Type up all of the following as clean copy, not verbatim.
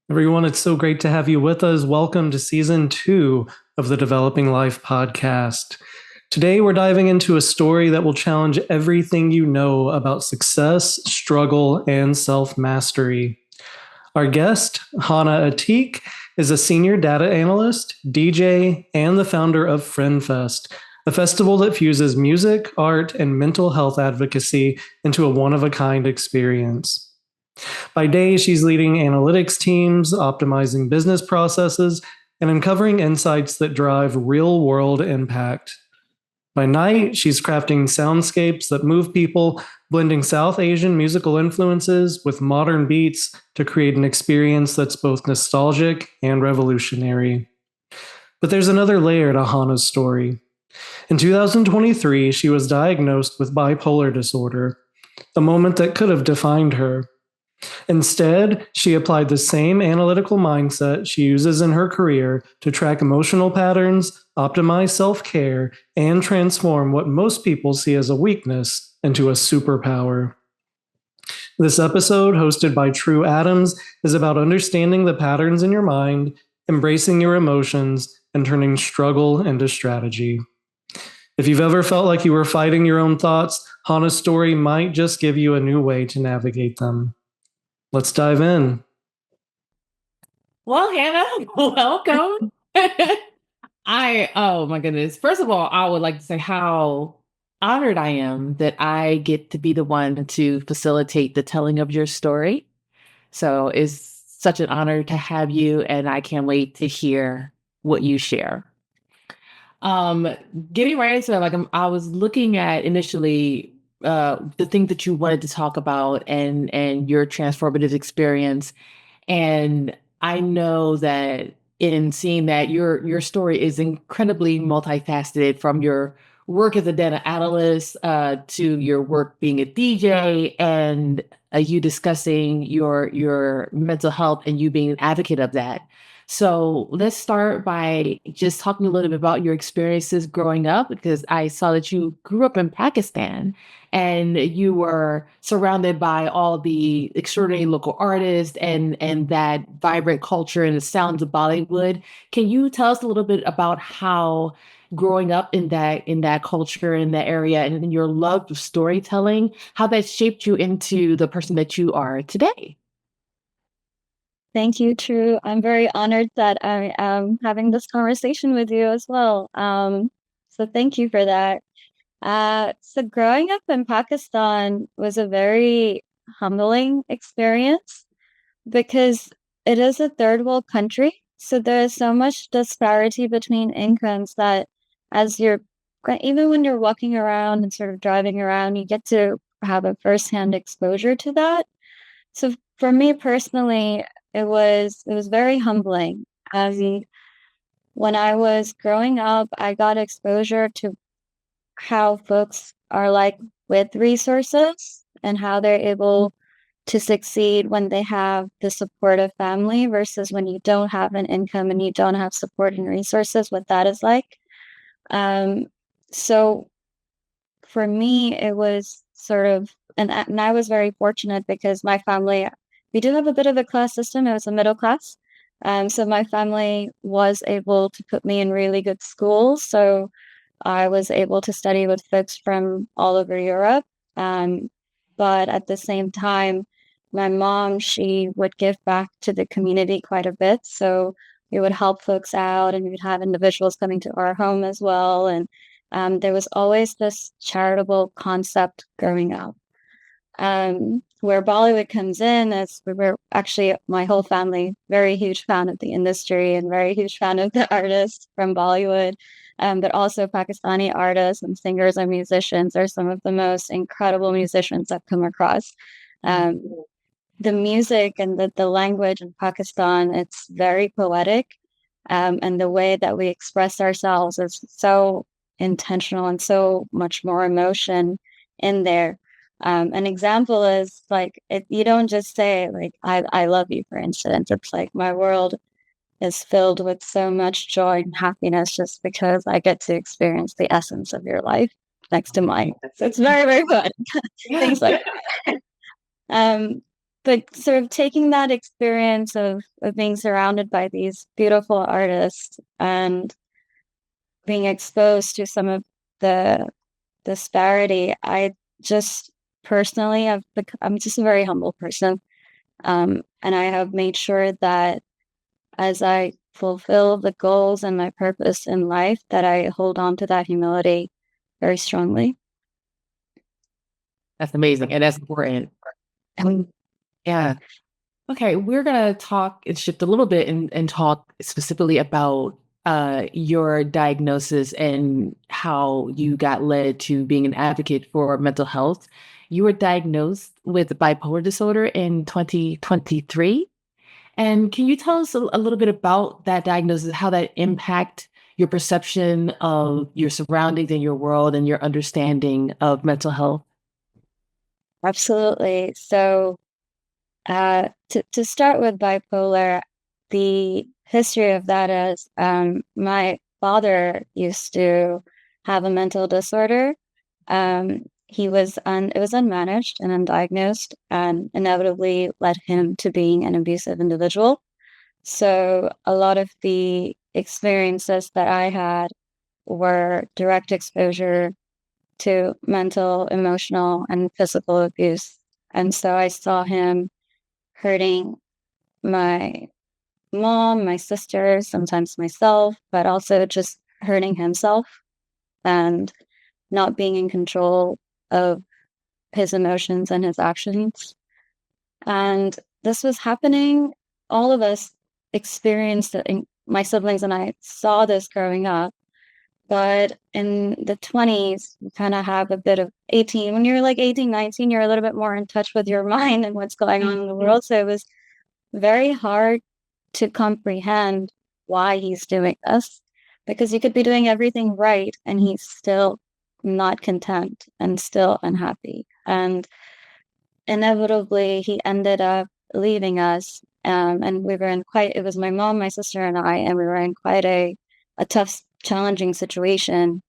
Everyone, it's so great to have you with us. Welcome to season 2 of the Developing Life podcast. Today, we're diving into a story that will challenge everything you know about success, struggle, and self mastery. Our guest, Hana Ateeq, is a senior data analyst, DJ, and the founder of FriendFest, a festival that fuses music, art, and mental health advocacy into a one of a kind experience. By day, she's leading analytics teams, optimizing business processes, and uncovering insights that drive real world impact. By night, she's crafting soundscapes that move people, blending South Asian musical influences with modern beats to create an experience that's both nostalgic and revolutionary. But there's another layer to Hana's story. In 2023, she was diagnosed with bipolar disorder, a moment that could have defined her. Instead, she applied the same analytical mindset she uses in her career to track emotional patterns, optimize self care, and transform what most people see as a weakness into a superpower. This episode, hosted by Tru Adams, is about understanding the patterns in your mind, embracing your emotions, and turning struggle into strategy. If you've ever felt like you were fighting your own thoughts, Hana's story might just give you a new way to navigate them. Let's dive in. Well, Hannah, welcome. Oh my goodness. First of all, I would like to say how honored I am that I get to be the one to facilitate the telling of your story. So it's such an honor to have you, and I can't wait to hear what you share. Um, Getting right into it, I was looking at initially the thing that you wanted to talk about and your transformative experience. And I know that in seeing that your story is incredibly multifaceted, from your work as a data analyst to your work being a DJ, and you discussing your mental health and you being an advocate of that. So let's start by just talking a little bit about your experiences growing up, because I saw that you grew up in Pakistan and you were surrounded by all the extraordinary local artists and that vibrant culture and the sounds of Bollywood. Can you tell us a little bit about how growing up in that culture, in that area, and in your love of storytelling, how that shaped you into the person that you are today? Thank you, True. I'm very honored that I am having this conversation with you as well. So thank you for that. So growing up in Pakistan was a very humbling experience because it is a third world country. So there is so much disparity between incomes that as you're, even when you're walking around and sort of driving around, you get to have a firsthand exposure to that. So for me personally, it was very humbling. When I was growing up, I got exposure to how folks are like with resources and how they're able to succeed when they have the support of family versus when you don't have an income and you don't have support and resources, what that is like. Um, so for me, it was sort of, and I was very fortunate because my family, we do have a bit of a class system. It was a middle class. So my family was able to put me in really good schools. So I was able to study with folks from all over Europe. Um, but at the same time, my mom, she would give back to the community quite a bit. So we would help folks out and we would have individuals coming to our home as well. And there was always this charitable concept growing up. Where Bollywood comes in is we're actually, my whole family, very huge fan of the industry and very huge fan of the artists from Bollywood. But also Pakistani artists and singers and musicians are some of the most incredible musicians I've come across. Um, the music and the language in Pakistan, it's very poetic. And the way that we express ourselves is so intentional and so much more emotion in there. An example is like, you don't just say like, I love you, for instance. It's like my world is filled with so much joy and happiness just because I get to experience the essence of your life next to mine. So it's very, very good. Things like that. Um, but sort of taking that experience of being surrounded by these beautiful artists and being exposed to some of the disparity, I just personally, I'm just a very humble person. And I have made sure that as I fulfill the goals and my purpose in life, that I hold on to that humility very strongly. That's amazing. And that's important. Yeah. Okay. We're going to talk and shift a little bit and talk specifically about your diagnosis and how you got led to being an advocate for mental health. You were diagnosed with bipolar disorder in 2023. And can you tell us a little bit about that diagnosis, how that impact your perception of your surroundings and your world and your understanding of mental health? Absolutely. So, to start with bipolar, the history of that is my father used to have a mental disorder. It was unmanaged and undiagnosed, and inevitably led him to being an abusive individual. So a lot of the experiences that I had were direct exposure to mental, emotional, and physical abuse. And so I saw him hurting my mom, my sisters, sometimes myself, but also just hurting himself and not being in control of his emotions and his actions. And this was happening. All of us experienced it. My siblings and I saw this growing up. But in the 20s, you kind of have a bit of 18. When you're like 18, 19, you're a little bit more in touch with your mind and what's going on in the world. So it was very hard to comprehend why he's doing this, because you could be doing everything right and he's still not content and still unhappy. And inevitably, he ended up leaving us. And we were in it was my mom, my sister, and I, and we were in quite a tough, challenging situation.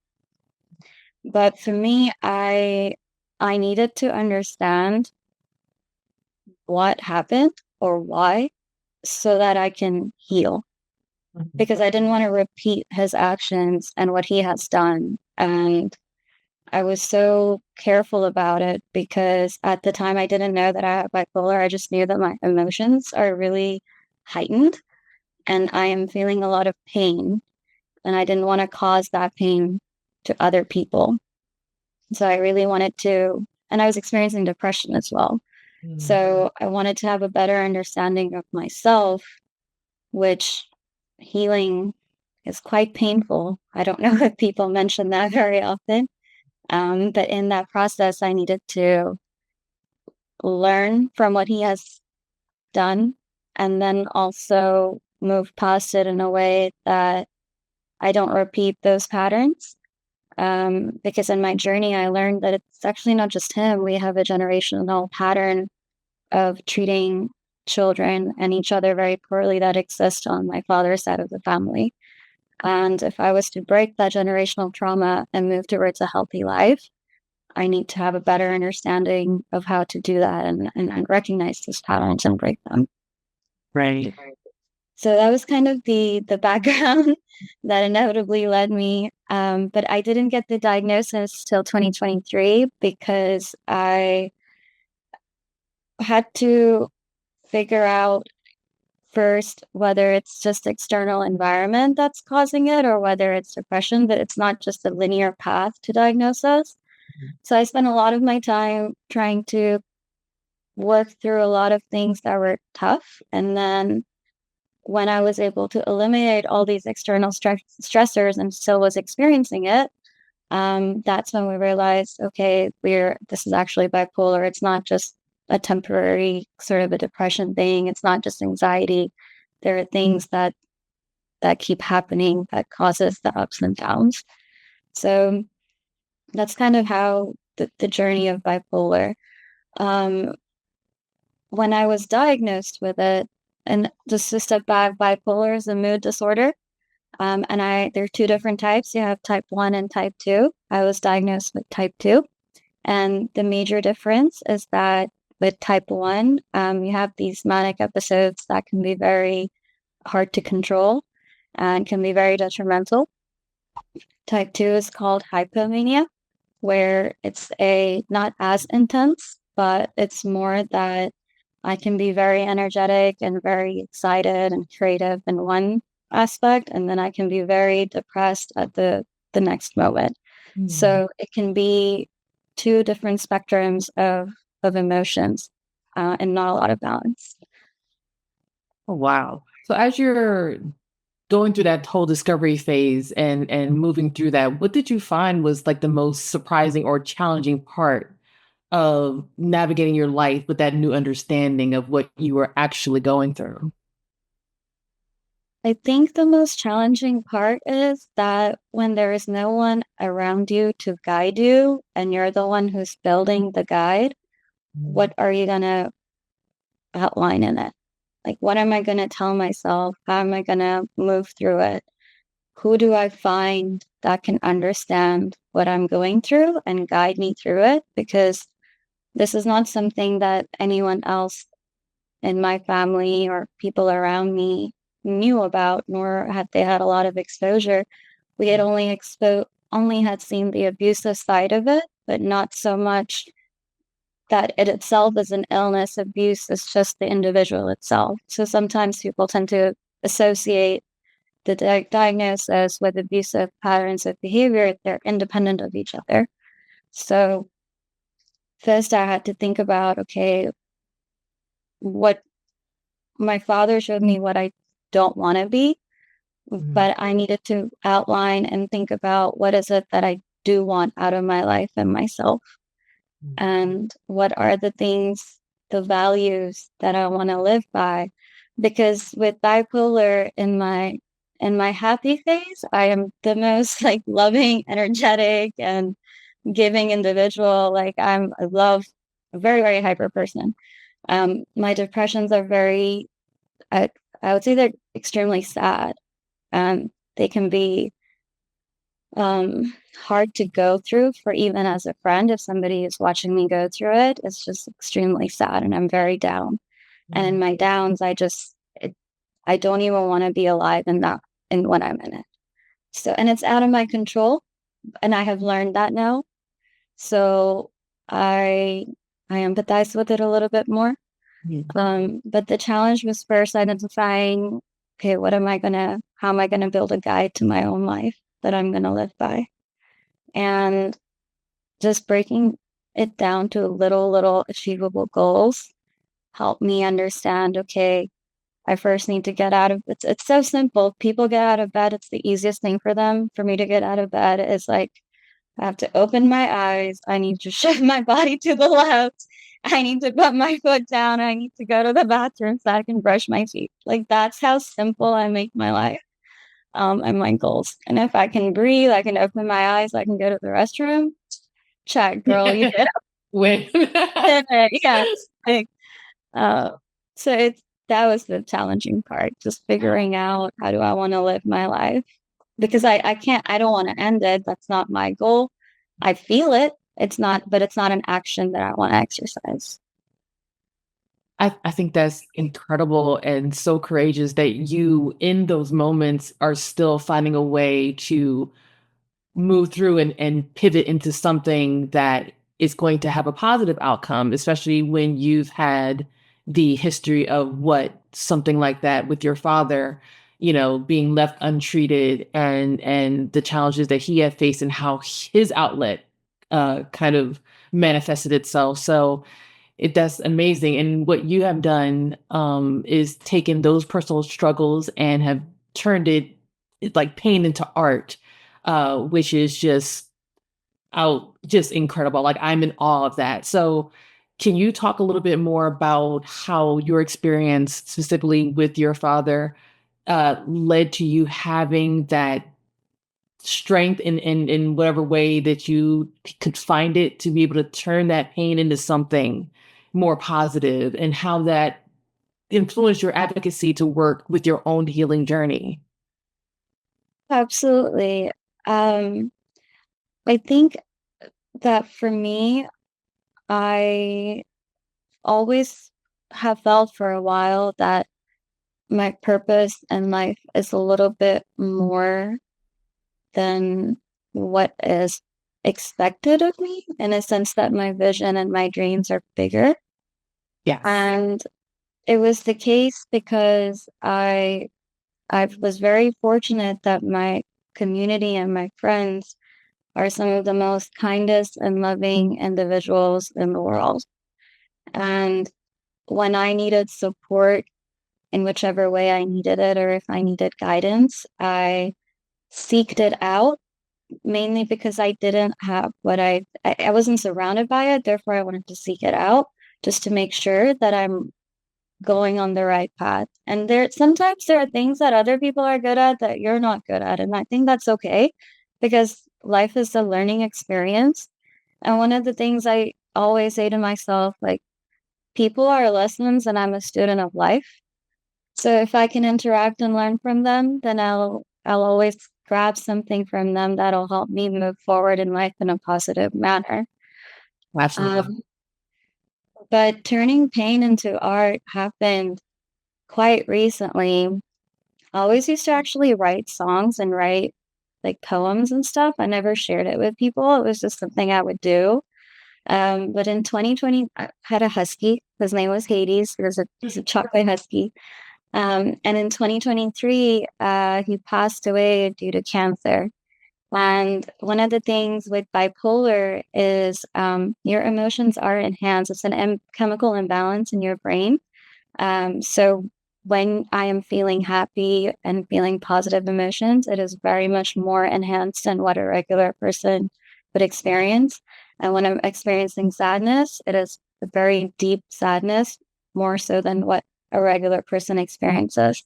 But for me, I needed to understand what happened or why, so that I can heal, because I didn't want to repeat his actions and what he has done. And I was so careful about it because at the time I didn't know that I had bipolar. I just knew that my emotions are really heightened and I am feeling a lot of pain. And I didn't want to cause that pain to other people. So I really wanted to, and I was experiencing depression as well. So I wanted to have a better understanding of myself, which healing is quite painful. I don't know if people mention that very often. But in that process, I needed to learn from what he has done and then also move past it in a way that I don't repeat those patterns. Because in my journey, I learned that it's actually not just him. We have a generational pattern of treating children and each other very poorly that exists on my father's side of the family. And if I was to break that generational trauma and move towards a healthy life, I need to have a better understanding of how to do that and recognize these patterns and break them. Right. So that was kind of the background that inevitably led me. But I didn't get the diagnosis till 2023 because I had to figure out first whether it's just external environment that's causing it or whether it's depression, but it's not just a linear path to diagnosis. So I spent a lot of my time trying to work through a lot of things that were tough. And then when I was able to eliminate all these external stressors and still was experiencing it, that's when we realized, okay, this is actually bipolar. It's not just a temporary sort of a depression thing. It's not just anxiety. There are things that keep happening that causes the ups and downs. So that's kind of how the journey of bipolar. When I was diagnosed with it, and just to step back, bipolar is a mood disorder. And there are two different types. You have type 1 and type 2. I was diagnosed with type 2. And the major difference is that with type 1, you have these manic episodes that can be very hard to control and can be very detrimental. Type 2 is called hypomania, where it's not as intense, but it's more that I can be very energetic and very excited and creative in one aspect, and then I can be very depressed at the next moment. So it can be two different spectrums of emotions, and not a lot of balance. Oh, wow. So as you're going through that whole discovery phase and moving through that, what did you find was like the most surprising or challenging part of navigating your life with that new understanding of what you were actually going through? I think the most challenging part is that when there is no one around you to guide you and you're the one who's building the guide, what are you going to outline in it? Like, what am I going to tell myself? How am I going to move through it? Who do I find that can understand what I'm going through and guide me through it? Because this is not something that anyone else in my family or people around me knew about, nor had they had a lot of exposure. We had only had seen the abusive side of it, but not so much that it itself is an illness. Abuse is just the individual itself. So sometimes people tend to associate the diagnosis with abusive patterns of behavior. They're independent of each other. So first I had to think about, okay, what my father showed me what I don't want to be, but I needed to outline and think about what is it that I do want out of my life and myself, and what are the things, the values that I want to live by. Because with bipolar, in my happy phase, I am the most like loving, energetic, and giving individual. Like I love a very, very hyper person. My depressions are very, I, I would say they're extremely sad. They can be hard to go through for even as a friend. If somebody is watching me go through it, it's just extremely sad, and I'm very down. And in my downs, I don't even want to be alive in that, in when I'm in it. So, and it's out of my control, and I have learned that now. So I I empathize with it a little bit more. But the challenge was first identifying, okay, how am I gonna build a guide to my own life that I'm gonna live by? And just breaking it down to little achievable goals helped me understand, okay, I first need to get out of it's so simple. People get out of bed, it's the easiest thing for them. For me to get out of bed is like I have to open my eyes. I need to shift my body to the left. I need to put my foot down. I need to go to the bathroom so I can brush my teeth. Like that's how simple I make my life, and my goals. And if I can breathe, I can open my eyes. I can go to the restroom. Check, girl, you did Wait. it. Yeah. Like, uh, so that was the challenging part, just figuring out how do I want to live my life, because I don't want to end it. That's not my goal. I feel it. But it's not an action that I want to exercise. I think that's incredible and so courageous that you, in those moments, are still finding a way to move through and pivot into something that is going to have a positive outcome, especially when you've had the history of what something like that with your father, being left untreated and the challenges that he had faced and how his outlet kind of manifested itself. So that's amazing. And what you have done is taken those personal struggles and have turned it like pain into art, which is just incredible. Like I'm in awe of that. So can you talk a little bit more about how your experience specifically with your father led to you having that strength in whatever way that you could find it to be able to turn that pain into something more positive, and how that influenced your advocacy to work with your own healing journey? Absolutely. Um, I think that for me, I always have felt for a while that my purpose in life is a little bit more than what is expected of me, in a sense that my vision and my dreams are bigger. Yes. And it was the case because I was very fortunate that my community and my friends are some of the most kindest and loving individuals in the world. And when I needed support in whichever way I needed it, or if I needed guidance, I seeked it out, mainly because I didn't have I wasn't surrounded by it. Therefore, I wanted to seek it out just to make sure that I'm going on the right path. And sometimes there are things that other people are good at that you're not good at. And I think that's okay, because life is a learning experience. And one of the things I always say to myself, like, people are lessons and I'm a student of life. So if I can interact and learn from them, then I'll always grab something from them that'll help me move forward in life in a positive manner. Absolutely. But turning pain into art happened quite recently. I always used to actually write songs and write like poems and stuff. I never shared it with people. It was just something I would do. But in 2020, I had a husky. His name was Hades. He was a chocolate husky. And in 2023, he passed away due to cancer. And one of the things with bipolar is your emotions are enhanced. It's an chemical imbalance in your brain. So when I am feeling happy and feeling positive emotions, it is very much more enhanced than what a regular person would experience. And when I'm experiencing sadness, it is a very deep sadness, more so than what a regular person experiences.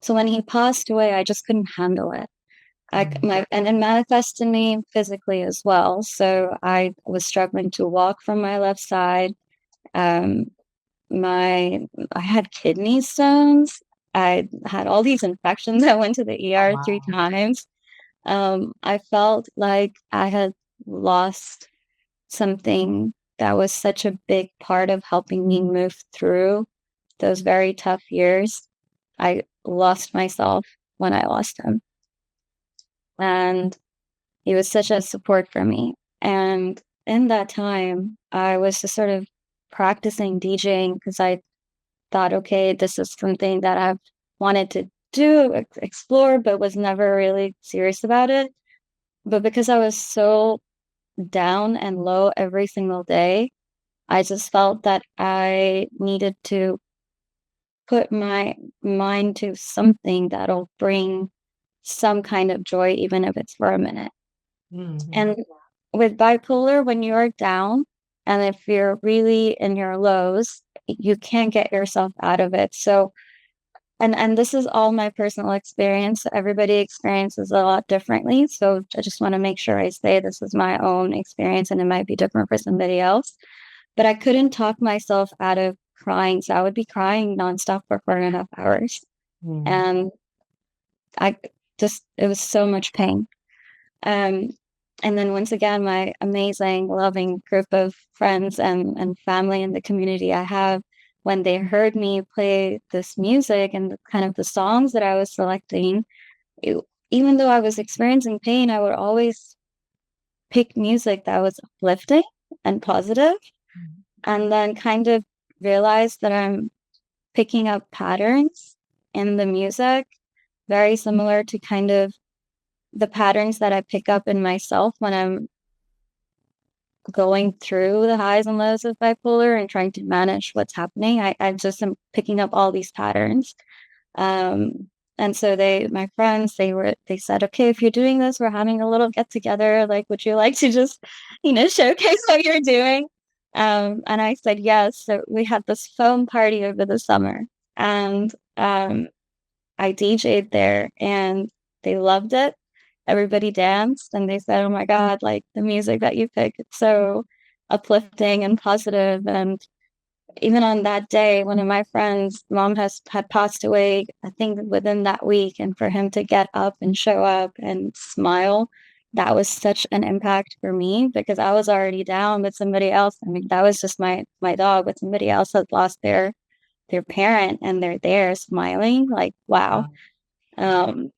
So when he passed away, I just couldn't handle it. And it manifested me physically as well. So I was struggling to walk from my left side. Um, I had kidney stones. I had all these infections. I went to the ER 3 times. I felt like I had lost something that was such a big part of helping me move through those very tough years. I lost myself when I lost him. And he was such a support for me. And in that time, I was just sort of practicing DJing because I thought, okay, this is something that I've wanted to do, explore, but was never really serious about it. But because I was so down and low every single day, I just felt that I needed to put my mind to something that'll bring some kind of joy, even if it's for a minute. Mhm. And with bipolar, when you're down and if you're really in your lows, you can't get yourself out of it. So, and this is all my personal experience. Everybody experiences a lot differently. So I just want to make sure I say this is my own experience and it might be different for somebody else. But I couldn't talk myself out of crying. So I would be crying nonstop for 4.5 hours. And it was so much pain. Um, and then once again, my amazing, loving group of friends and family in the community I have, when they heard me play this music and kind of the songs that I was selecting, even though I was experiencing pain, I would always pick music that was uplifting and positive, and then kind of realize that I'm picking up patterns in the music, very similar to kind of the patterns that I pick up in myself when I'm going through the highs and lows of bipolar and trying to manage what's happening. I just am picking up all these patterns. And so my friends, they said, okay, if you're doing this, we're having a little get together. Like, would you like to just, showcase what you're doing? And I said, yes. So we had this foam party over the summer, and I DJ'd there and they loved it. Everybody danced and they said, oh my God, like the music that you pick, it's so uplifting and positive. And even on that day, one of my friends' mom had passed away, I think within that week. And for him to get up and show up and smile that was such an impact for me because I was already down with somebody else. I mean, that was just my dog, but somebody else had lost their parent and they're there smiling, like, wow. Um,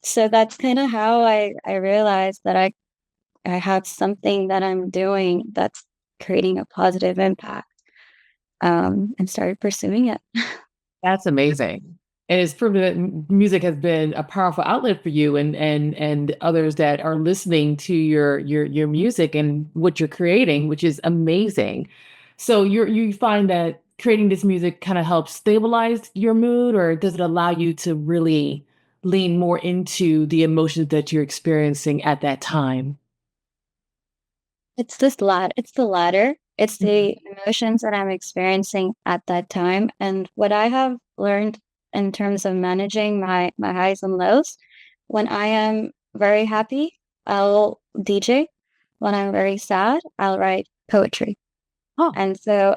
so that's kind of how I realized that I have something that I'm doing that's creating a positive impact, and started pursuing it. That's amazing. And it's proven that music has been a powerful outlet for you and others that are listening to your music and what you're creating, which is amazing. So you find that creating this music kind of helps stabilize your mood, or does it allow you to really lean more into the emotions that you're experiencing at that time? It's the latter. It's Mhm. the emotions that I'm experiencing at that time, and what I have learned in terms of managing my highs and lows, when I am very happy, I'll DJ. When I'm very sad, I'll write poetry. Oh, And so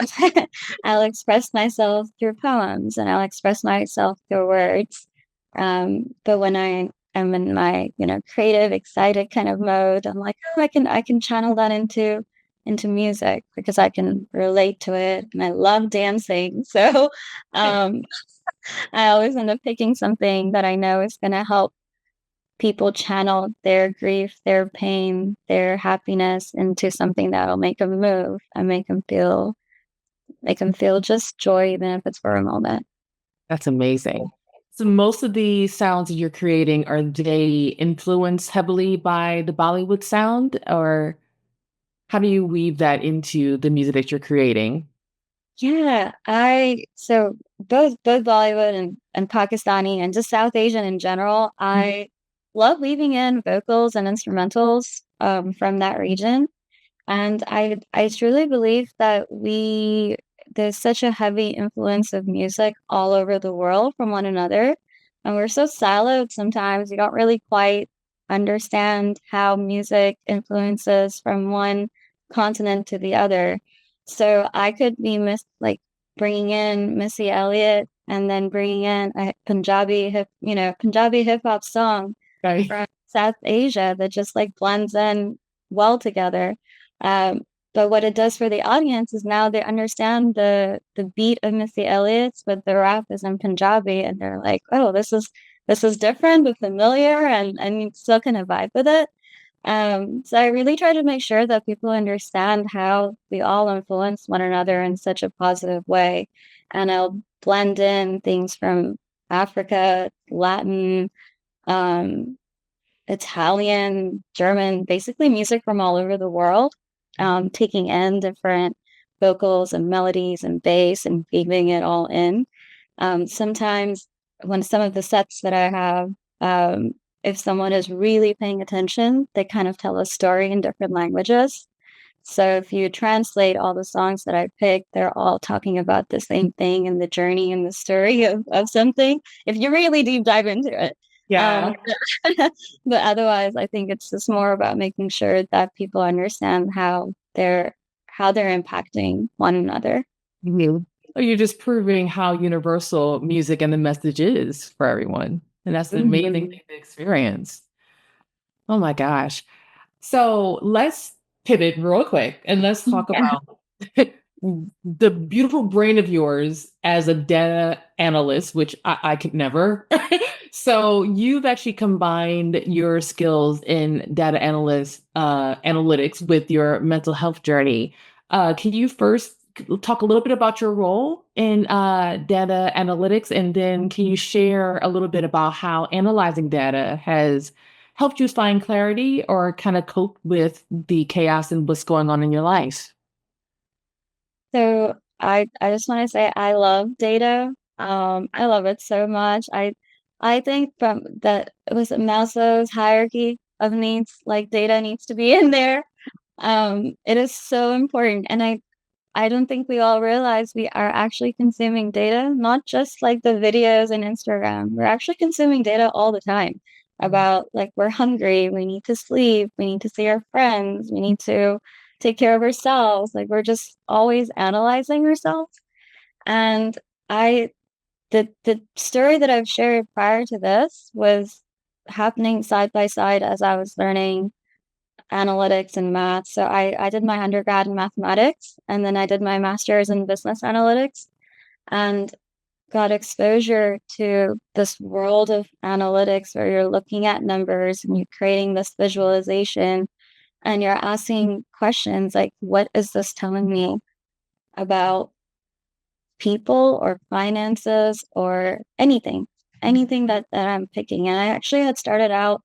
I'll express myself through poems and I'll express myself through words. But when I am in my, creative, excited kind of mode, I'm like, oh, I can channel that into music because I can relate to it and I love dancing. So um I always end up picking something that I know is gonna help people channel their grief, their pain, their happiness into something that'll make them move and make them feel just joy, even if it's for a moment. that's amazing. So most of the sounds that you're creating, are they influenced heavily by the Bollywood sound, or how do you weave that into the music that you're creating? Yeah, I so both Bollywood and Pakistani and just South Asian in general, I love weaving in vocals and instrumentals from that region. And I truly believe that there's such a heavy influence of music all over the world from one another. And we're so siloed sometimes, you don't really quite understand how music influences from one continent to the other. So I could be bringing in Missy Elliott and then bringing in a Punjabi hip hop song Right. from South Asia that just like blends in well together. Um, but what it does for the audience is now they understand the beat of Missy Elliott's, but the rap is in Punjabi, and they're like, "Oh, this is different but familiar," and you still kind of vibe with it. So I really try to make sure that people understand how we all influence one another in such a positive way, and I'll blend in things from Africa, Latin, um, Italian, German, basically music from all over the world, taking in different vocals and melodies and bass and weaving it all in. Sometimes when some of the sets that I have, if someone is really paying attention, they kind of tell a story in different languages. So if you translate all the songs that I picked, they're all talking about the same thing and the journey and the story of something, if you really deep dive into it. Yeah. Um, but otherwise, I think it's just more about making sure that people understand how they're impacting one another. Mhm. Oh, you're just proving how universal music and the message is for everyone. And that's an amazing thing to experience. Oh my gosh. So let's pivot real quick and let's talk Yeah. about the beautiful brain of yours as a data analyst, which I could never. So you've actually combined your skills in data analyst analytics with your mental health journey. Can you first talk a little bit about your role in data analytics, and then can you share a little bit about how analyzing data has helped you find clarity or kind of cope with the chaos and what's going on in your life? So I just want to say I love data. I love it so much. I think from that it was Maslow's hierarchy of needs, like data needs to be in there. It is so important, and I don't think we all realize we are actually consuming data, not just like the videos and Instagram. We're actually consuming data all the time about like we're hungry, we need to sleep, we need to see our friends, we need to take care of ourselves. Like we're just always analyzing ourselves. And I the story that I've shared prior to this was happening side by side as I was learning analytics and math. So I did my undergrad in mathematics, and then I did my master's in business analytics, and got exposure to this world of analytics where you're looking at numbers and you're creating this visualization and you're asking questions like, what is this telling me about people or finances or anything that I'm picking? And I actually had started out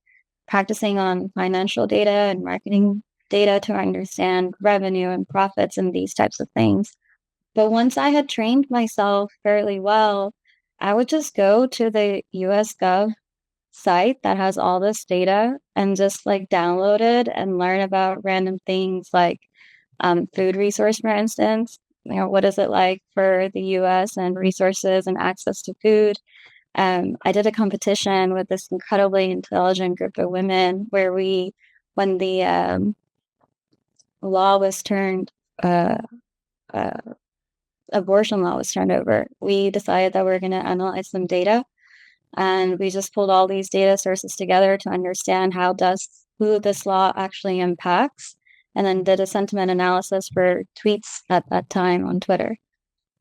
practicing on financial data and marketing data to understand revenue and profits and these types of things. But once I had trained myself fairly well, I would just go to the US Gov site that has all this data and just like download it and learn about random things like food resource, for instance. What is it like for the US and resources and access to food? I did a competition with this incredibly intelligent group of women where when the law was turned, uh, uh, abortion law was turned over, we decided that we are going to analyze some data. And we just pulled all these data sources together to understand who this law actually impacts, and then did a sentiment analysis for tweets at that time on Twitter.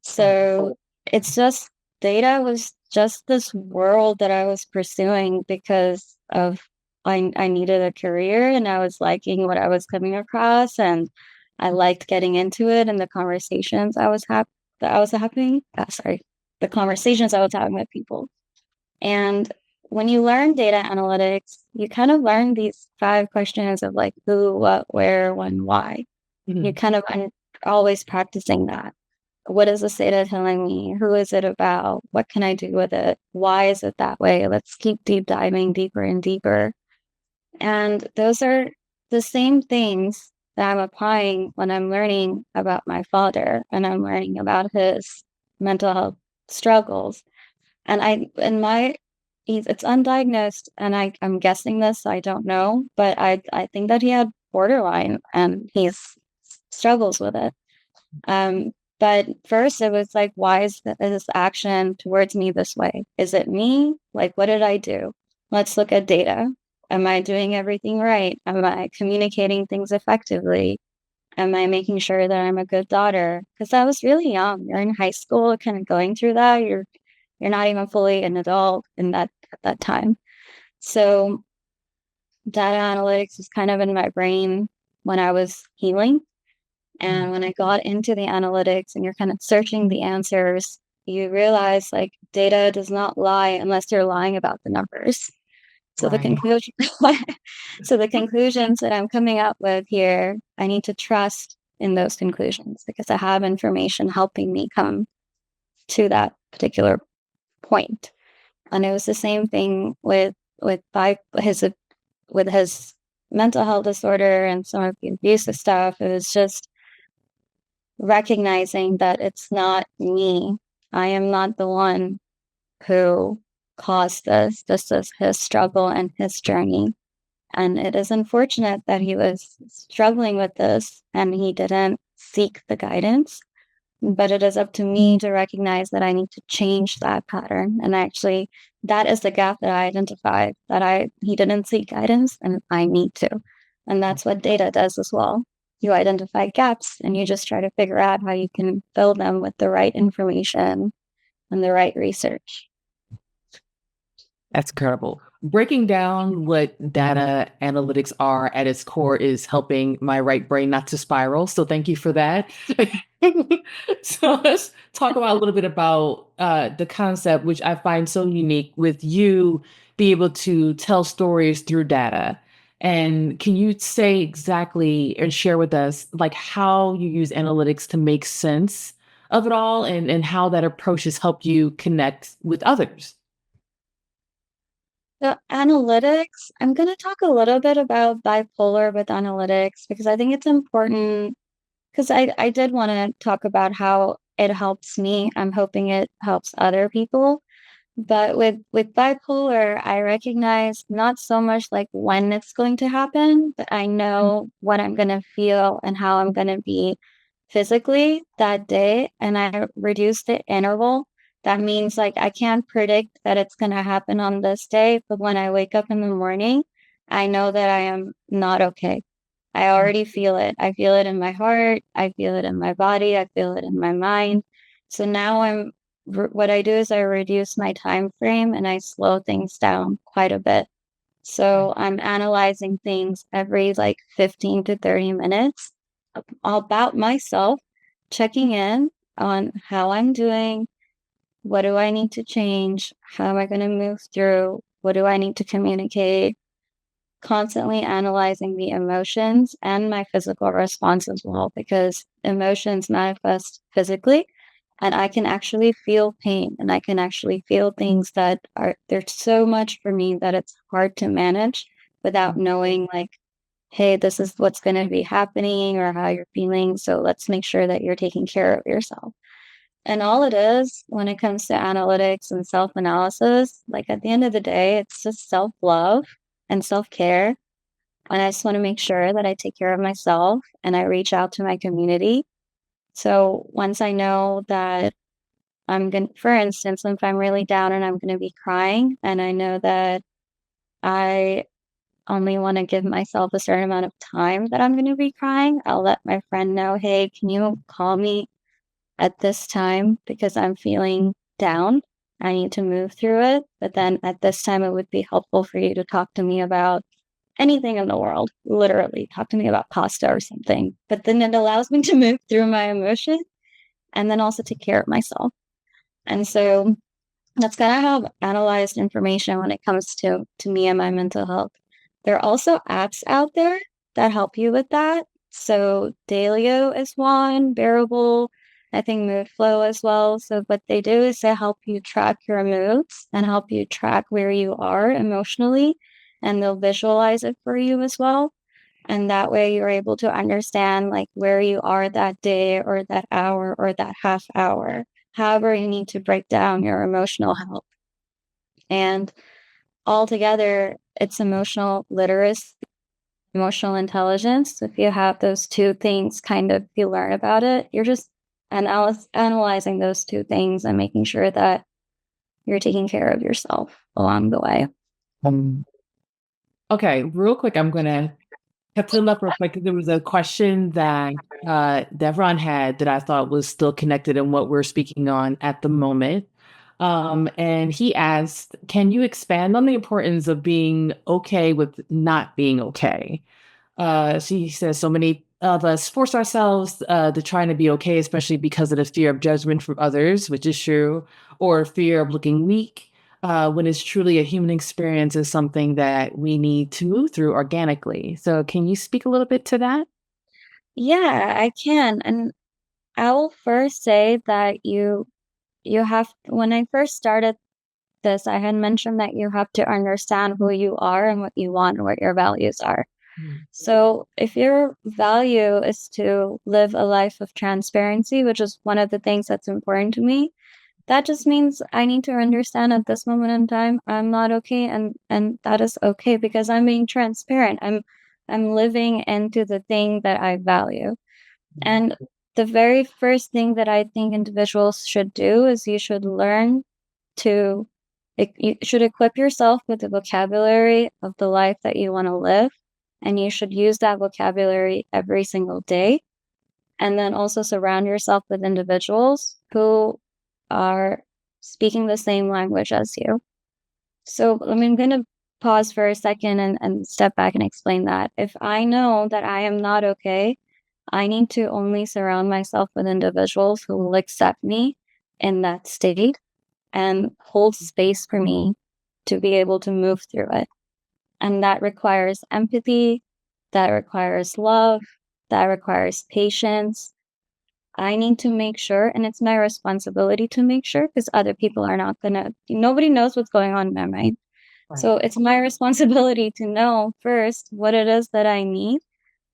So it's just, data was just this world that I was pursuing because of I needed a career and I was liking what I was coming across, and I liked getting into it and the conversations I was having. The conversations I was having with people. And when you learn data analytics, you kind of learn these 5 questions of like who, what, where, when, why. Mhm. You kind of always practicing that. What is this data telling me? Who is it about? What can I do with it? Why is it that way? Let's keep deep diving deeper and deeper. And those are the same things that I'm applying when I'm learning about my father and I'm learning about his mental health struggles. And it's undiagnosed, and I'm guessing this, I don't know, but I think that he had borderline and he's struggles with it. But first it was like, why is this action towards me this way? Is it me? Like, what did I do? Let's look at data. Am I doing everything right? Am I communicating things effectively? Am I making sure that I'm a good daughter? Because I was really young. You're in high school, kind of going through that. You're not even fully an adult at that time. So data analytics was kind of in my brain when I was healing. And when I got into the analytics and you're kind of searching the answers, you realize like data does not lie unless you're lying about the numbers. So Right. the conclusions that I'm coming up with here, I need to trust in those conclusions because I have information helping me come to that particular point. And it was the same thing with his mental health disorder and some of the abusive stuff. It was just recognizing that it's not me. I am not the one who caused this. This is his struggle and his journey. And it is unfortunate that he was struggling with this and he didn't seek the guidance. But it is up to me to recognize that I need to change that pattern. And actually, that is the gap that I identified, that he didn't seek guidance and I need to. And that's what data does as well. You identify gaps and you just try to figure out how you can fill them with the right information and the right research. That's incredible. Breaking down what data analytics are at its core is helping my right brain not to spiral. So thank you for that. So let's talk about a little bit about the concept, which I find so unique with you be able to tell stories through data. And can you say exactly and share with us like how you use analytics to make sense of it all and how that approach has helped you connect with others? So analytics, I'm going to talk a little bit about bipolar with analytics because I think it's important because I did want to talk about how it helps me. I'm hoping it helps other people. But with bipolar, I recognize not so much like when it's going to happen, but I know what I'm going to feel and how I'm going to be physically that day. And I reduce the interval. That means like I can't predict that it's going to happen on this day, but when I wake up in the morning, I know that I am not okay. I already feel it. I feel it in my heart. I feel it in my body. I feel it in my mind. So now what I do is I reduce my time frame and I slow things down quite a bit. So I'm analyzing things every like 15 to 30 minutes about myself, checking in on how I'm doing. What do I need to change? How am I going to move through? What do I need to communicate? Constantly analyzing the emotions and my physical response as well, because emotions manifest physically and I can actually feel pain and I can actually feel things that there's so much for me that it's hard to manage without knowing like, hey, this is what's going to be happening or how you're feeling. So let's make sure that you're taking care of yourself. And all it is when it comes to analytics and self analysis, like at the end of the day, it's just self love and self care. And I just want to make sure that I take care of myself and I reach out to my community. So once I know that for instance, if I'm really down and I'm going to be crying, and I know that I only want to give myself a certain amount of time that I'm going to be crying, I'll let my friend know, hey, can you call me at this time because I'm feeling down. I need to move through it. But then at this time, it would be helpful for you to talk to me about anything in the world, literally talk to me about pasta or something. But then it allows me to move through my emotion and then also take care of myself. And so that's kind of how I've analyzed information when it comes to me and my mental health. There are also apps out there that help you with that. So Dalio is one, Bearable, I think Mood Flow as well. So what they do is they help you track your moods and help you track where you are emotionally, and they'll visualize it for you as well. And that way you're able to understand like where you are that day or that hour or that half hour. However, you need to break down your emotional health. And altogether, it's emotional literacy, emotional intelligence. If you have those two things, kind of, you learn about it, you're just analyzing those two things and making sure that you're taking care of yourself along the way. Okay, real quick, I'm going to have to look real quick. There was a question that Devron had that I thought was still connected in what we're speaking on at the moment. And he asked, can you expand on the importance of being okay with not being okay? She says so many of us force ourselves to trying to be okay, especially because of the fear of judgment from others, which is true, or fear of looking weak, when it's truly a human experience is something that we need to move through organically. So can you speak a little bit to that? Yeah, I can. And I will first say that you have when I first started this, I had mentioned that you have to understand who you are and what you want and what your values are. So if your value is to live a life of transparency, which is one of the things that's important to me, that just means I need to understand at this moment in time I'm not okay, and that is okay because I'm being transparent. I'm living into the thing that I value. And the very first thing that I think individuals should do is you should learn to you should equip yourself with the vocabulary of the life that you want to live, and you should use that vocabulary every single day. And then also surround yourself with individuals who are speaking the same language as you. So I'm going to pause for a second and step back and explain that. If I know that I am not okay, I need to only surround myself with individuals who will accept me in that state and hold space for me to be able to move through it. And that requires empathy, that requires love, that requires patience. I need to make sure, and it's my responsibility to make sure because other people are not nobody knows what's going on in my mind. Right. So it's my responsibility to know first what it is that I need.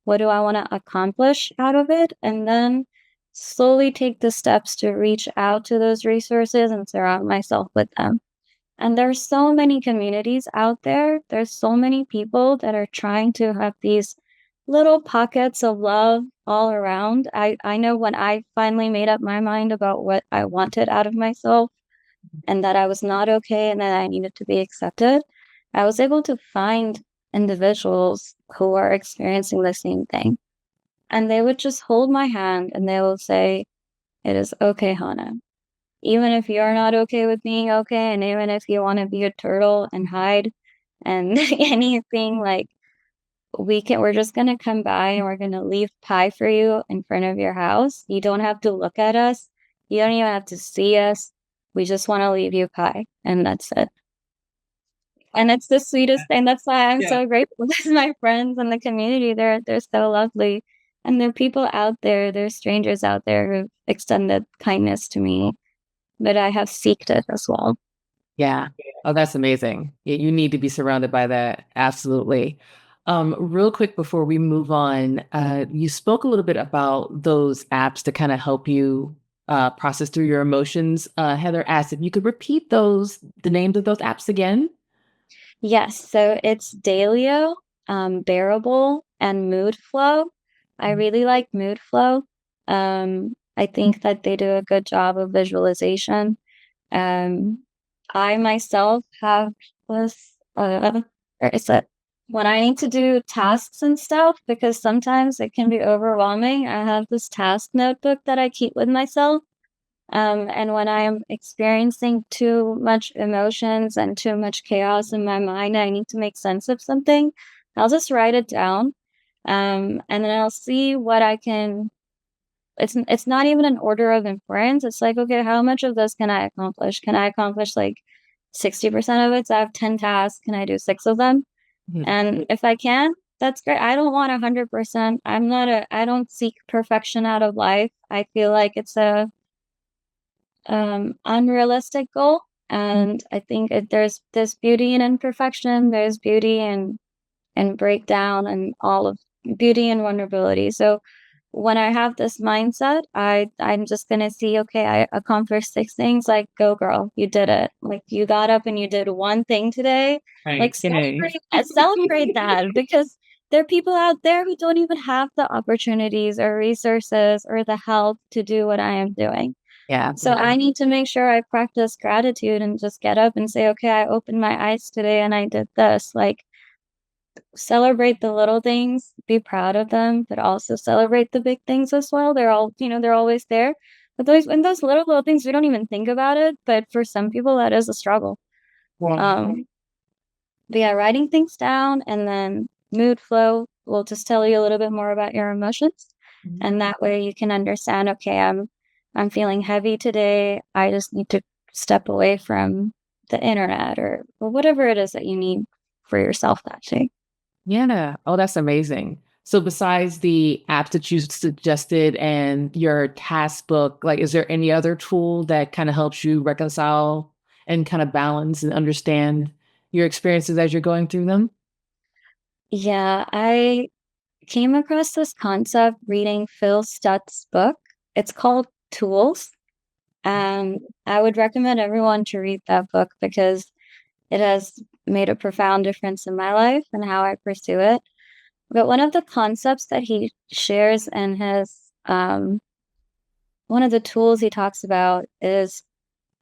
What do I want to accomplish out of it? And then slowly take the steps to reach out to those resources and surround myself with them. And there's so many communities out there. There's so many people that are trying to have these little pockets of love all around. I know when I finally made up my mind about what I wanted out of myself and that I was not okay and that I needed to be accepted, I was able to find individuals who are experiencing the same thing. And they would just hold my hand and they will say, "It is okay, Hana. Even if you're not okay with being okay, and even if you want to be a turtle and hide and anything, like, we're just gonna come by and we're gonna leave pie for you in front of your house. You don't have to look at us. You don't even have to see us. We just want to leave you pie, and that's it." And it's the sweetest thing. That's why I'm so grateful to my friends and the community. They're so lovely. And there are people out there, there's strangers out there who've extended kindness to me, but I have seeked it as well. Yeah. Oh, that's amazing. You need to be surrounded by that. Absolutely. Real quick before we move on, you spoke a little bit about those apps to kind of help you process through your emotions. Heather asked if you could repeat the names of those apps again. Yes, so it's Dalio, Bearable, and Mood Flow. I really like Mood Flow. I think that they do a good job of visualization. Um, I myself have this, or is it when I need to do tasks and stuff, because sometimes it can be overwhelming. I have this task notebook that I keep with myself. And when I'm experiencing too much emotions and too much chaos in my mind, I need to make sense of something. I'll just write it down. And then I'll see what I can. It's not even an order of importance. It's like, okay, how much of this can I accomplish? Can I accomplish like 60% of it? So I have 10 tasks. Can I do 6 of them? And if I can, that's great. I don't want 100%. I don't seek perfection out of life. I feel like it's a unrealistic goal. And I think there's beauty in imperfection. There's beauty in breakdown and all of beauty and vulnerability. So when I have this mindset, I'm just gonna see, okay, I accomplished 6 things. Like, go girl, you did it. Like, you got up and you did one thing today. Like, celebrate that, because there are people out there who don't even have the opportunities or resources or the help to do what I am doing. Yeah. So I need to make sure I practice gratitude and just get up and say, okay, I opened my eyes today and I did this. Like, celebrate the little things, be proud of them, but also celebrate the big things as well. They're always there. But those little things, we don't even think about it. But for some people, that is a struggle. But yeah, writing things down, and then Mood Flow will just tell you a little bit more about your emotions. And that way you can understand, okay, I'm feeling heavy today. I just need to step away from the internet or whatever it is that you need for yourself that day. Yeah. Oh, that's amazing. So besides the apps that you suggested and your task book, like, is there any other tool that kind of helps you reconcile and kind of balance and understand your experiences as you're going through them? Yeah, I came across this concept reading Phil Stutt's book. It's called Tools. And I would recommend everyone to read that book because it has made a profound difference in my life and how I pursue it. But one of the concepts that he shares in his one of the tools he talks about is,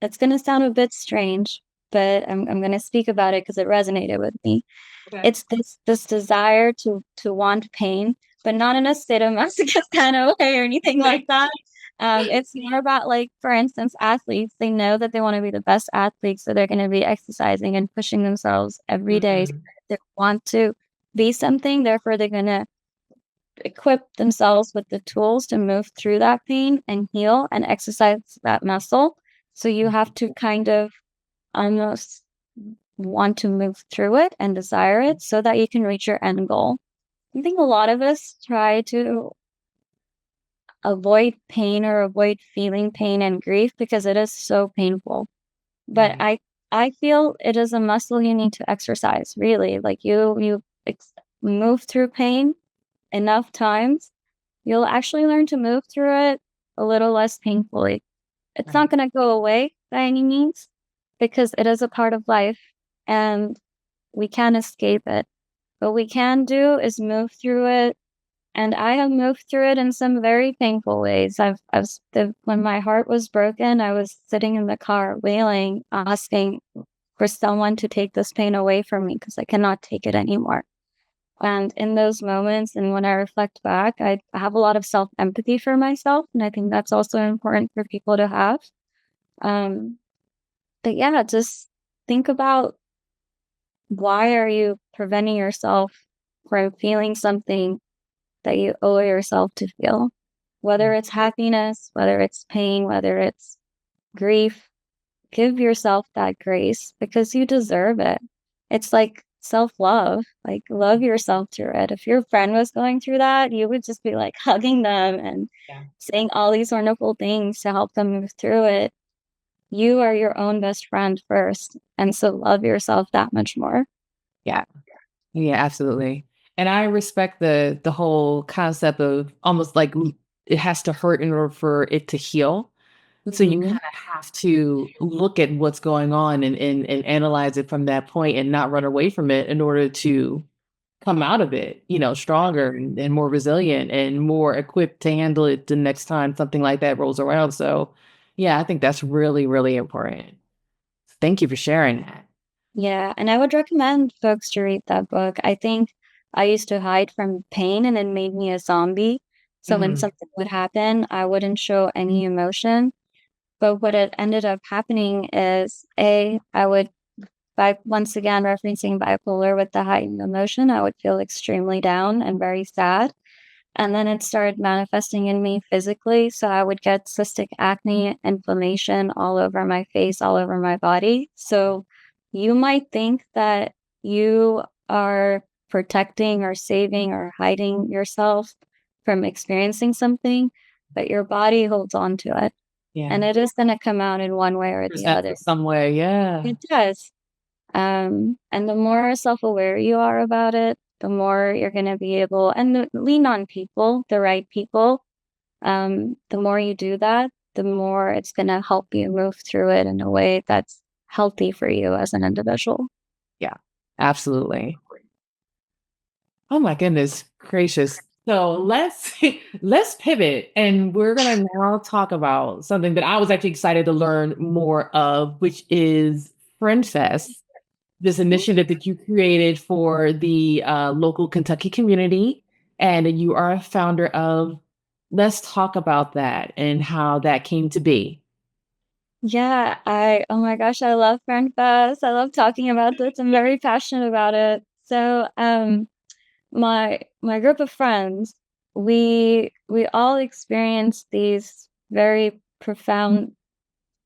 it's going to sound a bit strange, but I'm going to speak about it because it resonated with me. Okay. It's this desire to want pain, but not in a sadomasochist kind of way or anything like that. It's more about, like, for instance, athletes. They know that they want to be the best athletes, so they're going to be exercising and pushing themselves every day. They want to be something, therefore they're going to equip themselves with the tools to move through that pain and heal and exercise that muscle. So you have to kind of almost want to move through it and desire it so that you can reach your end goal. I think a lot of us try to avoid pain or avoid feeling pain and grief because it is so painful. But I feel it is a muscle you need to exercise, really. Like, move through pain enough times, you'll actually learn to move through it a little less painfully. It's not going to go away by any means because it is a part of life and we can't escape it. What we can do is move through it. And I have moved through it in some very painful ways. When my heart was broken, I was sitting in the car wailing, asking for someone to take this pain away from me because I cannot take it anymore. And in those moments, and when I reflect back, I have a lot of self-empathy for myself, and I think that's also important for people to have. Um, but yeah, just think about, why are you preventing yourself from feeling something that you owe yourself to feel? Whether it's happiness, whether it's pain, whether it's grief, give yourself that grace because you deserve it. It's like self-love, like love yourself through it. If your friend was going through that, you would just be like hugging them and Yeah. saying all these wonderful things to help them move through it. You are your own best friend first, and so love yourself that much more. Yeah. Yeah, absolutely. And I respect the whole concept of almost like it has to hurt in order for it to heal. And so you kind Mhm. of have to look at what's going on and analyze it from that point and not run away from it in order to come out of it, stronger and more resilient and more equipped to handle it the next time something like that rolls around. So yeah, I think that's really, really important. Thank you for sharing that. Yeah, and I would recommend folks to read that book. I think I used to hide from pain and it made me a zombie. So when Mhm. something would happen, I wouldn't show any emotion. But what it ended up happening is, I would, by once again referencing bipolar with the heightened emotion, I would feel extremely down and very sad. And then it started manifesting in me physically. So I would get cystic acne, inflammation all over my face, all over my body. So you might think that you are protecting or saving or hiding yourself from experiencing something, but your body holds on to it. Yeah. And it is going to come out in one way or the Present other. in some way. Yeah. It does. And the more self-aware you are about it, the more you're gonna be able and lean on people, the right people. The more you do that, the more it's gonna help you move through it in a way that's healthy for you as an individual. Yeah. Absolutely. Oh my goodness gracious. So let's let's pivot and we're gonna now talk about something that I was actually excited to learn more of, which is Friend Fest, this initiative that you created for the local Kentucky community, and you are a founder of. Let's talk about that and how that came to be. Yeah, oh my gosh, I love Friend Fest. I love talking about this. I'm very passionate about it. So, my group of friends, we all experienced these very profound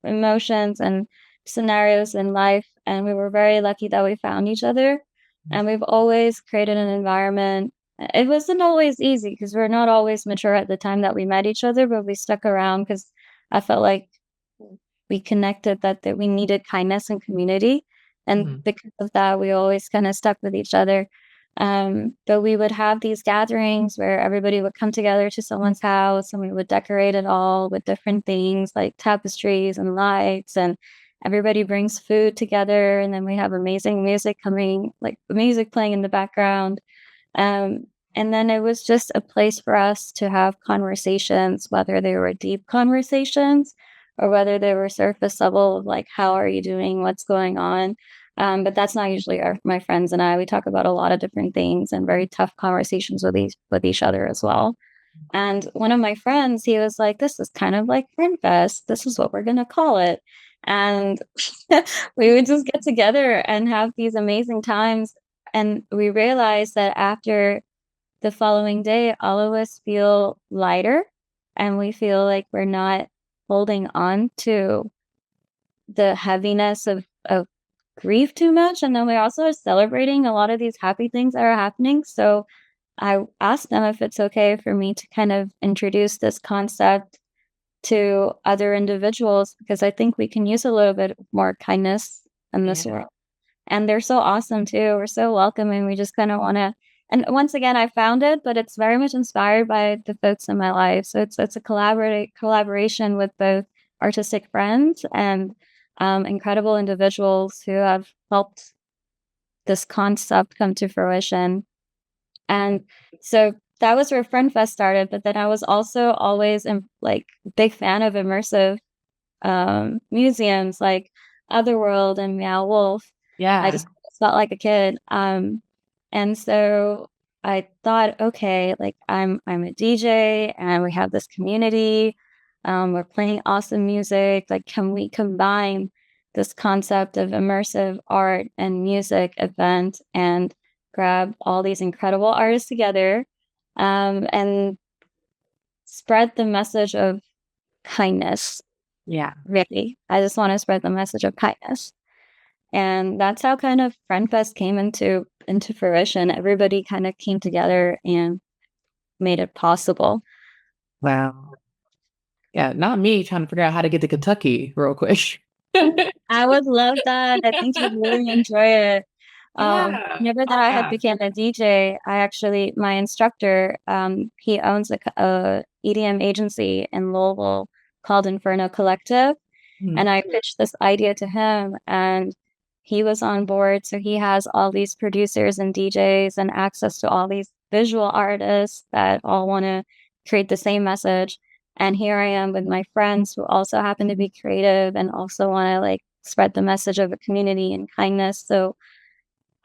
emotions and scenarios in life, and we were very lucky that we found each other, and we've always created an environment. It wasn't always easy because we're not always mature at the time that we met each other, but we stuck around because I felt like we connected, that we needed kindness and community, and Mhm. because of that, we always kinda stuck with each other. But we would have these gatherings where everybody would come together to someone's house, and we would decorate it all with different things like tapestries and lights, and everybody brings food together, and then we have amazing music coming, like, music playing in the background. Um, and then it was just a place for us to have conversations, whether they were deep conversations or whether they were surface level of like, how are you doing? What's going on? But that's not usually my friends and I. We talk about a lot of different things and very tough conversations with each other as well. And one of my friends, he was like, "This is kind of like Friend Fest. This is what we're gonna call it." And we would just get together and have these amazing times. And we realized that after the following day, all of us feel lighter and we feel like we're not holding on to the heaviness of grief too much. And then we also are celebrating a lot of these happy things that are happening. So I asked them if it's okay for me to kind of introduce this concept to other individuals because I think we can use a little bit more kindness in this Yeah. world. And they're so awesome too. We're so welcoming. We just kind of want to. And once again, I found it, but it's very much inspired by the folks in my life. So it's a collaboration with both artistic friends and incredible individuals who have helped this concept come to fruition. And so that was where Friend Fest started. But then I was also always like big fan of immersive museums like Otherworld and Meow Wolf. I Yeah. just felt like a kid. And so I thought, okay, like I'm a DJ and we have this community. We're playing awesome music. Like, can we combine this concept of immersive art and music event and grab all these incredible artists together, and spread the message of kindness? Yeah. Really, I just want to spread the message of kindness. And that's how kind of FriendFest came into fruition. Everybody kind of came together and made it possible. Wow. Yeah, not me trying to figure out how to get to Kentucky real quick. I would love that. I think you'd really enjoy it. Yeah. Whenever that Oh, I had gosh. became a DJ, my instructor, he owns a EDM agency in Louisville called Inferno Collective. Mhm. And I pitched this idea to him, and he was on board. So he has all these producers and DJs and access to all these visual artists that all want to create the same message. And here I am with my friends who also happen to be creative and also want to like spread the message of a community and kindness. So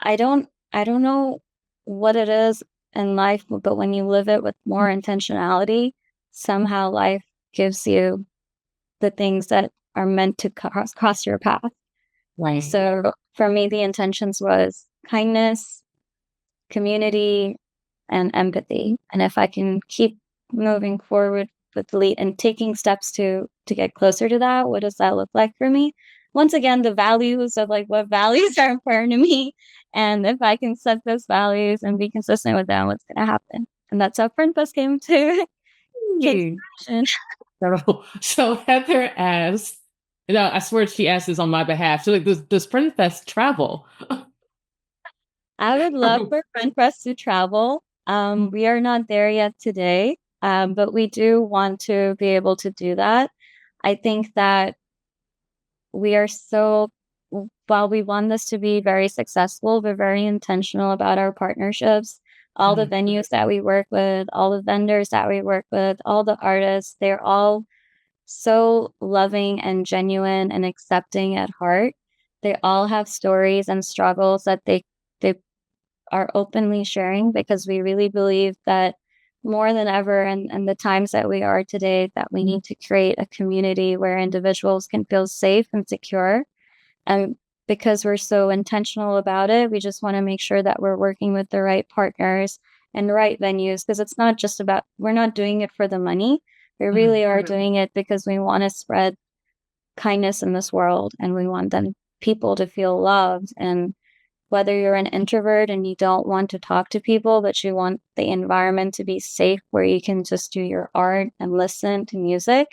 I don't know what it is in life, but when you live it with more intentionality, somehow life gives you the things that are meant to cross your path. Right. So for me, the intentions was kindness, community, and empathy. And if I can keep moving forward with lead and taking steps to get closer to that, what does that look like for me? Once again, the values of like what values are important to me. And if I can set those values and be consistent with them, what's gonna happen? And that's how Friend Bus came to get Hey. fruition. So Heather asked, I swear she asked this on my behalf. So like, does Friend Fest travel? I would love for Friend Press to travel. We are not there yet today, but we do want to be able to do that. I think that we are while we want this to be very successful, we're very intentional about our partnerships. All the venues that we work with, all the vendors that we work with, all the artists, they're all so loving and genuine and accepting at heart. They all have stories and struggles that they are openly sharing, because we really believe that more than ever in the times that we are today, that we need to create a community where individuals can feel safe and secure. And because we're so intentional about it, we just want to make sure that we're working with the right partners and the right venues, because it's not just about, we're not doing it for the money. We really are doing it because we want to spread kindness in this world, and we want people to feel loved. And whether you're an introvert and you don't want to talk to people, but you want the environment to be safe where you can just do your art and listen to music,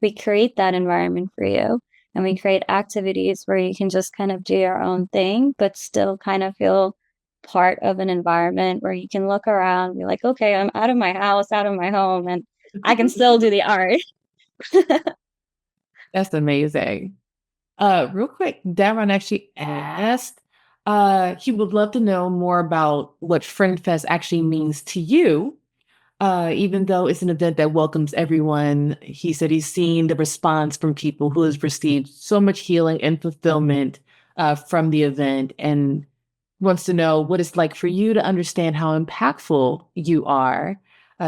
we create that environment for you. And we create activities where you can just kind of do your own thing, but still kind of feel part of an environment where you can look around and be like, okay, I'm out of my house, out of my home, and I can still do the art. That's amazing. Real quick, Daron actually asked, he would love to know more about what Friend Fest actually means to you. Even though it's an event that welcomes everyone, he said he's seen the response from people who has received so much healing and fulfillment from the event, and wants to know what it's like for you to understand how impactful you are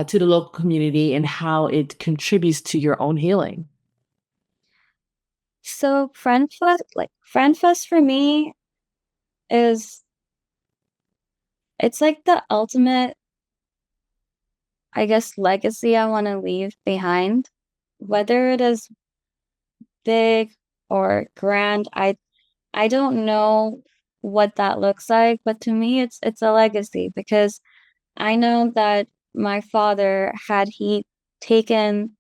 to the local community and how it contributes to your own healing. So Friend Fest for me is, it's like the ultimate, I guess, legacy I want to leave behind. Whether it is big or grand, I don't know what that looks like, but to me it's a legacy, because I know that my father, had he taken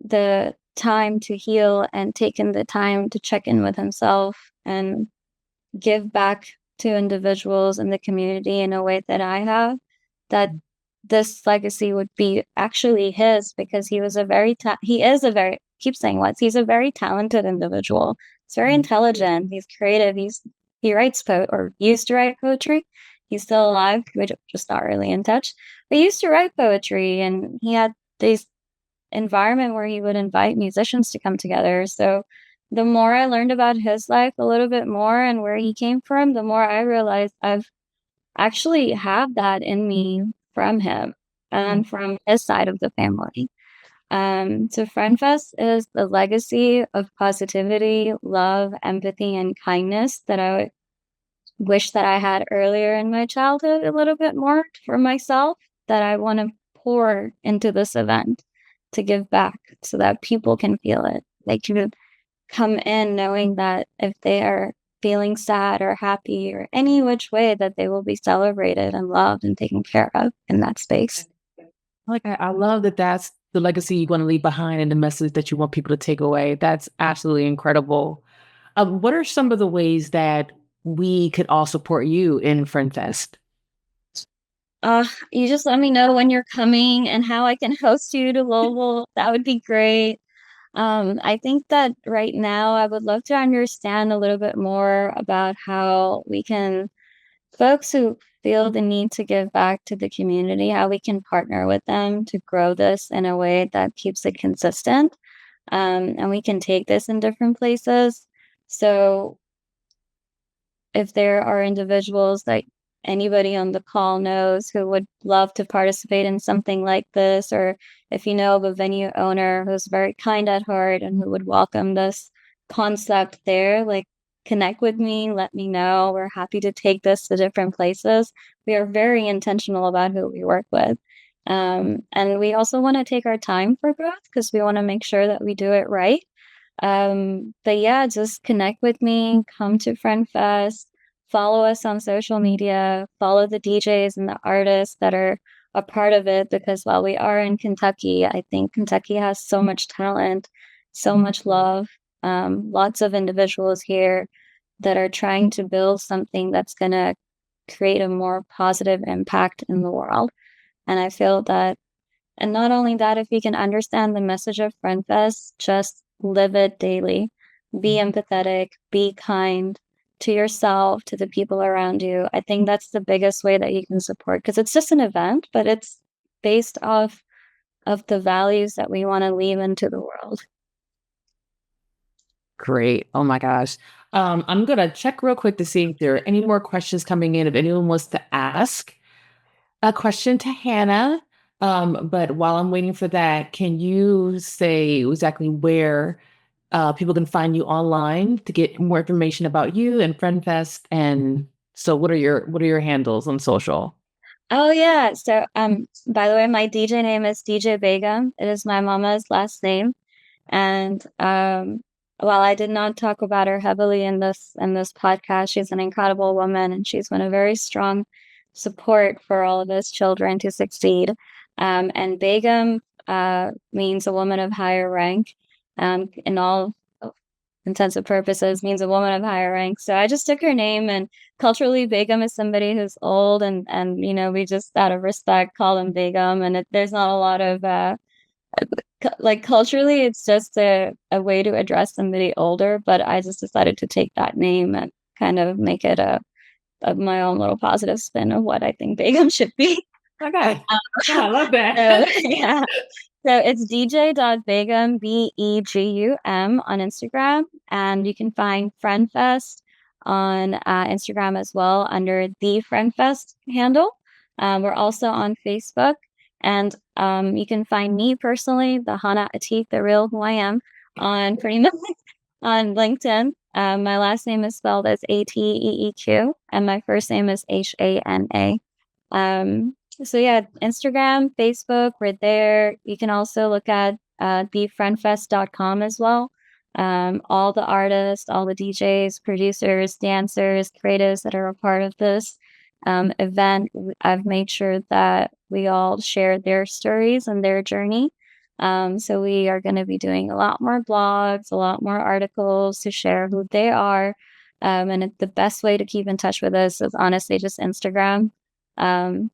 the time to heal and taken the time to check in with himself and give back to individuals in the community in a way that I have, that this legacy would be actually his, because he was he is a very, keep saying what, he's a very talented individual. He's very intelligent, he's creative, he writes or used to write poetry. He's still alive, we're just not really in touch. But he used to write poetry, and he had this environment where he would invite musicians to come together. So the more I learned about his life a little bit more and where he came from, the more I realized I've actually have that in me. from him and from his side of the family. So FriendFest is the legacy of positivity, love, empathy, and kindness that I wish that I had earlier in my childhood a little bit more for myself, that I want to pour into this event to give back so that people can feel it. They can come in knowing that if they are feeling sad or happy or any which way, that they will be celebrated and loved and taken care of in that space. Like, I love that that's the legacy you want to leave behind and the message that you want people to take away. That's absolutely incredible. What are some of the ways that we could all support you in FriendFest? You just let me know when you're coming and how I can host you to Louisville. That would be great. I think that right now I would love to understand a little bit more about how we can, folks who feel the need to give back to the community, how we can partner with them to grow this in a way that keeps it consistent. And we can take this in different places. So if there are individuals that anybody on the call knows who would love to participate in something like this, or if you know of a venue owner who's very kind at heart and who would welcome this concept there, like connect with me, let me know. We're happy to take this to different places. We are very intentional about who we work with. And we also want to take our time for growth because we want to make sure that we do it right. But yeah, just connect with me, come to FriendFest, follow us on social media, follow the DJs and the artists that are a part of it, because while we are in Kentucky, I think Kentucky has so much talent, so much love, lots of individuals here that are trying to build something that's going to create a more positive impact in the world. And I feel that, and not only that, if you can understand the message of FriendFest, just live it daily. Be empathetic, be kind to yourself, to the people around you. I think that's the biggest way that you can support, because it's just an event, but it's based off of the values that we want to leave into the world. Great. Oh my gosh. I'm going to check real quick to see if there are any more questions coming in. If anyone wants to ask a question to Hana. But while I'm waiting for that, can you say exactly where people can find you online to get more information about you and FriendFest? And so what are your handles on social? Oh yeah. So by the way, my DJ name is DJ Begum. It is my mama's last name. And while I did not talk about her heavily in this podcast, she's an incredible woman, and she's been a very strong support for all of us children to succeed. And Begum means a woman of higher rank. In all intents and purposes, means a woman of higher rank. So I just took her name, and culturally, Begum is somebody who's old, and we just out of respect call him Begum, and there's not a lot of like culturally, it's just a way to address somebody older, but I just decided to take that name and kind of make it a my own little positive spin of what I think Begum should be. Okay. Yeah, I love that. So, yeah. So it's dj.begum, Begum on Instagram, and you can find FriendFest on Instagram as well under the FriendFest handle. We're also on Facebook, and you can find me personally, the Hana Ateeq, the real who I am, on pretty much on LinkedIn. My last name is spelled as Ateeq, and my first name is Hana. So yeah, Instagram, Facebook, we're there. You can also look at thefriendfest.com as well. All the artists, all the DJs, producers, dancers, creatives that are a part of this event, I've made sure that we all share their stories and their journey. So we are going to be doing a lot more blogs, a lot more articles to share who they are. And the best way to keep in touch with us is honestly just Instagram.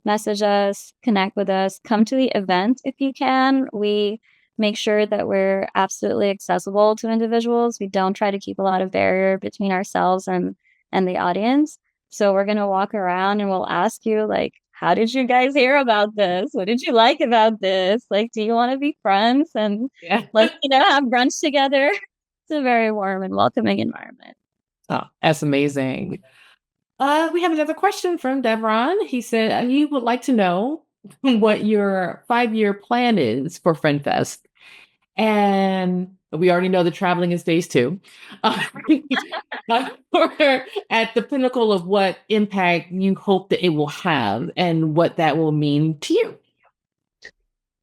Message us, connect with us, come to the event if you can. We make sure that we're absolutely accessible to individuals. We don't try to keep a lot of barrier between ourselves and the audience. So we're going to walk around and we'll ask you, like, how did you guys hear about this? What did you like about this? Like, do you want to be friends? And let's, have brunch together. It's a very warm and welcoming environment. Oh, that's amazing. We have another question from Devron. He said he would like to know, what your 5-year plan is for FriendFest. And we already know that traveling is phase two. Uh, we're at the pinnacle of what impact you hope that it will have and what that will mean to you.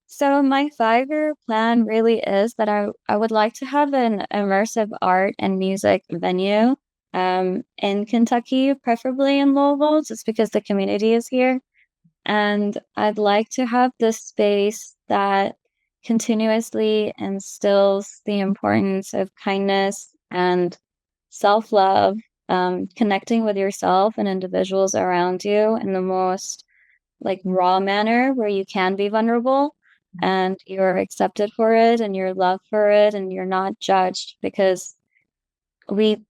So my 5-year plan really is that I would like to have an immersive art and music venue in Kentucky, preferably in Louisville, just because the community is here. And I'd like to have this space that continuously instills the importance of kindness and self-love, connecting with yourself and individuals around you in the most like raw manner where you can be vulnerable and you're accepted for it and you're loved for it and you're not judged because we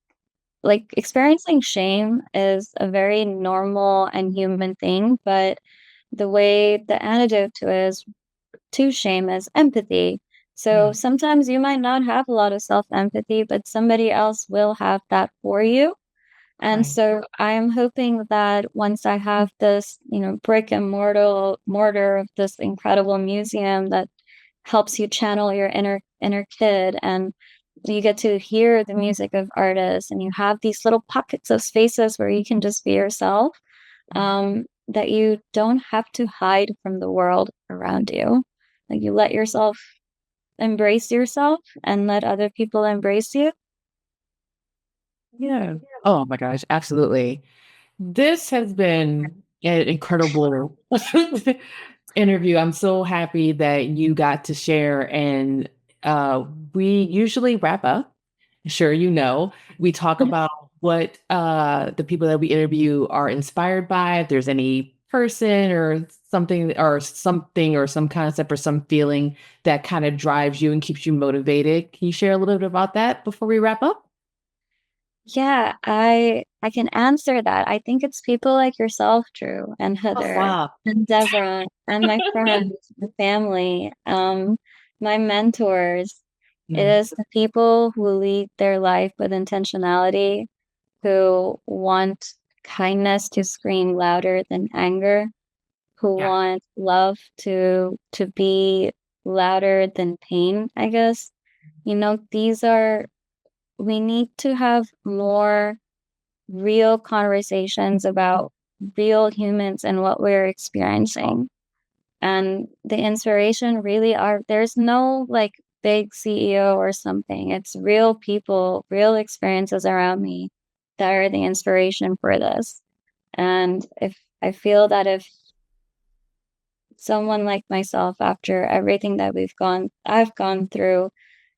like experiencing shame is a very normal and human thing, but the way the antidote to shame is empathy. So Mm. sometimes you might not have a lot of self-empathy, but somebody else will have that for you. And Right. so I am hoping that once I have this, brick and mortar of this incredible museum that helps you channel your inner kid and you get to hear the music of artists and you have these little pockets of spaces where you can just be yourself, that you don't have to hide from the world around you. Like you let yourself embrace yourself and let other people embrace you. Yeah. Oh my gosh, absolutely. This has been an incredible interview. I'm so happy that you got to share. And we usually wrap up. Sure, we talk about what the people that we interview are inspired by. If there's any person or some concept or some feeling that kind of drives you and keeps you motivated. Can you share a little bit about that before we wrap up? Yeah, I can answer that. I think it's people like yourself, Drew, and Oh, Heather, wow. and Deborah, and my friends, my family, my mentors. It Mm, is the people who lead their life with intentionality, who want kindness to scream louder than anger, who yeah. want love to be louder than pain, I guess. These are we need to have more real conversations about real humans and what we're experiencing. And the inspiration really are there's no like big CEO or something. It's real people, real experiences around me that are the inspiration for this. And if I feel that if someone like myself, after everything that I've gone through,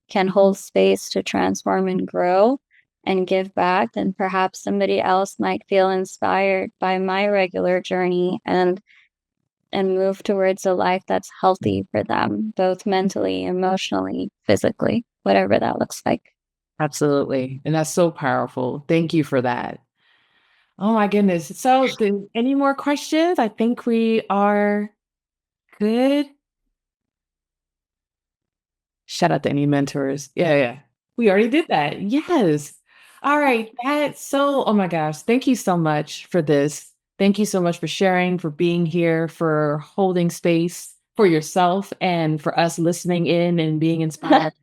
can hold space to transform and grow and give back, then perhaps somebody else might feel inspired by my regular journey and move towards a life that's healthy for them, both mentally, emotionally, physically, whatever that looks like. Absolutely. And that's so powerful. Thank you for that. Oh my goodness. So, any more questions? I think we are good. Shout out to any mentors. Yeah, yeah. We already did that. Yes. All right. Oh my gosh. Thank you so much for this. Thank you so much for sharing, for being here, for holding space for yourself and for us listening in and being inspired.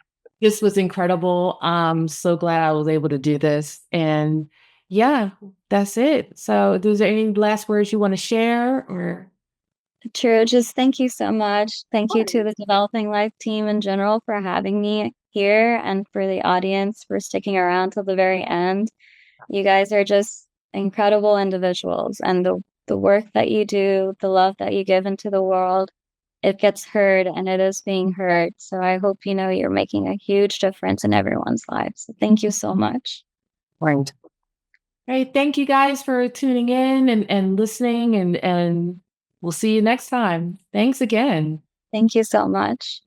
This was incredible. I'm so glad I was able to do this. And yeah, that's it. So, is there any last words you want to share or? True. Just thank you so much. Thank you to the Developing Life team in general for having me here and for the audience for sticking around till the very end. You guys are just incredible individuals, and the work that you do, the love that you give into the world, it gets heard and it is being heard. So I hope you're making a huge difference in everyone's lives. So thank you so much. Right. Right. Thank you guys for tuning in and listening and we'll see you next time. Thanks again. Thank you so much.